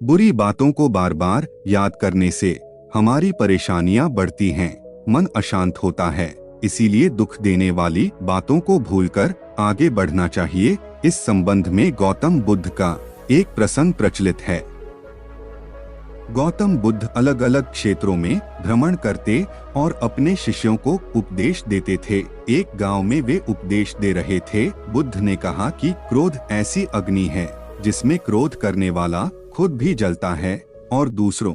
बुरी बातों को बार बार याद करने से हमारी परेशानियां बढ़ती हैं, मन अशांत होता है। इसीलिए दुख देने वाली बातों को भूलकर आगे बढ़ना चाहिए। इस संबंध में गौतम बुद्ध का एक प्रसंग प्रचलित है। गौतम बुद्ध अलग अलग क्षेत्रों में भ्रमण करते और अपने शिष्यों को उपदेश देते थे। एक गांव में वे उपदेश दे रहे थे। बुद्ध ने कहा कि क्रोध ऐसी अग्नि है जिसमें क्रोध करने वाला खुद भी जलता है और दूसरों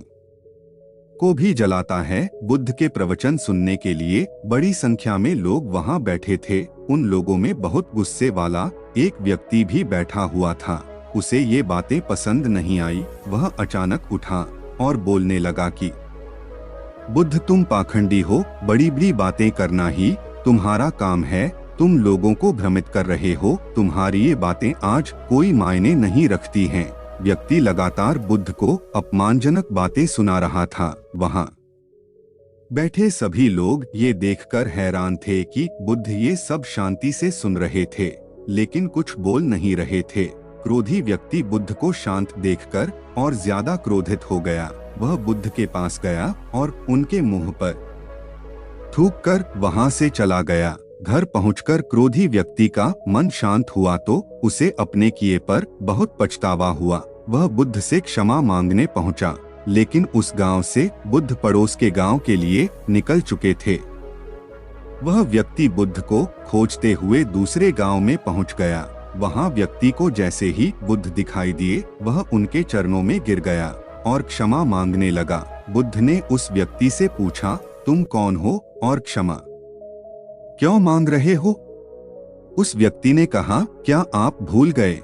को भी जलाता है। बुद्ध के प्रवचन सुनने के लिए बड़ी संख्या में लोग वहां बैठे थे। उन लोगों में बहुत गुस्से वाला एक व्यक्ति भी बैठा हुआ था। उसे ये बातें पसंद नहीं आई। वह अचानक उठा और बोलने लगा कि बुद्ध, तुम पाखंडी हो, बड़ी बड़ी बातें करना ही तुम्हारा काम है। तुम लोगों को भ्रमित कर रहे हो। तुम्हारी ये बातें आज कोई मायने नहीं रखती हैं। व्यक्ति लगातार बुद्ध को अपमानजनक बातें सुना रहा था। वहां बैठे सभी लोग ये देखकर हैरान थे कि बुद्ध ये सब शांति से सुन रहे थे, लेकिन कुछ बोल नहीं रहे थे। क्रोधी व्यक्ति बुद्ध को शांत देखकर और ज्यादा क्रोधित हो गया। वह बुद्ध के पास गया और उनके मुंह पर थूककर वहां से चला गया। घर पहुंचकर क्रोधी व्यक्ति का मन शांत हुआ तो उसे अपने किए पर बहुत पछतावा हुआ। वह बुद्ध से क्षमा मांगने पहुंचा, लेकिन उस गांव से बुद्ध पड़ोस के गांव के लिए निकल चुके थे। वह व्यक्ति बुद्ध को खोजते हुए दूसरे गांव में पहुंच गया। वहां व्यक्ति को जैसे ही बुद्ध दिखाई दिए, वह उनके चरणों में गिर गया और क्षमा मांगने लगा। बुद्ध ने उस व्यक्ति से पूछा, तुम कौन हो और क्षमा क्यों मांग रहे हो? उस व्यक्ति ने कहा, क्या आप भूल गए?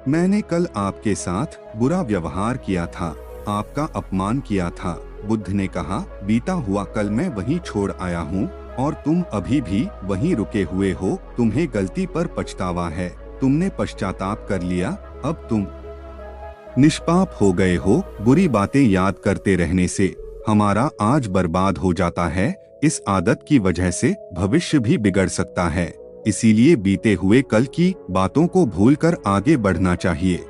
मैंने कल आपके साथ बुरा व्यवहार किया था, आपका अपमान किया था। बुद्ध ने कहा, बीता हुआ कल मैं वहीं छोड़ आया हूँ और तुम अभी भी वहीं रुके हुए हो। तुम्हें गलती पर पछतावा है। तुमने पश्चाताप कर लिया। अब तुम निष्पाप हो गए हो। बुरी बातें याद करते रहने से हमारा आज बर्बाद हो जाता है। इस आदत की वजह से भविष्य भी बिगड़ सकता है। इसीलिए बीते हुए कल की बातों को भूलकर आगे बढ़ना चाहिए।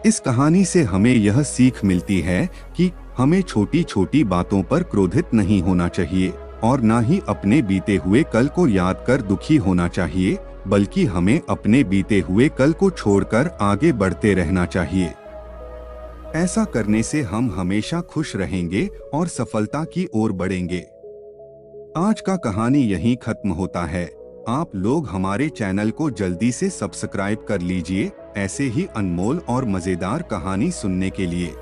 इस कहानी से हमें यह सीख मिलती है कि हमें छोटी छोटी बातों पर क्रोधित नहीं होना चाहिए और न ही अपने बीते हुए कल को याद कर दुखी होना चाहिए, बल्कि हमें अपने बीते हुए कल को छोड़कर आगे बढ़ते रहना चाहिए। ऐसा करने से हम हमेशा खुश रहेंगे और सफलता की ओर बढ़ेंगे। आज का कहानी यहीं खत्म होता है। आप लोग हमारे चैनल को जल्दी से सब्सक्राइब कर लीजिए ऐसे ही अनमोल और मजेदार कहानी सुनने के लिए।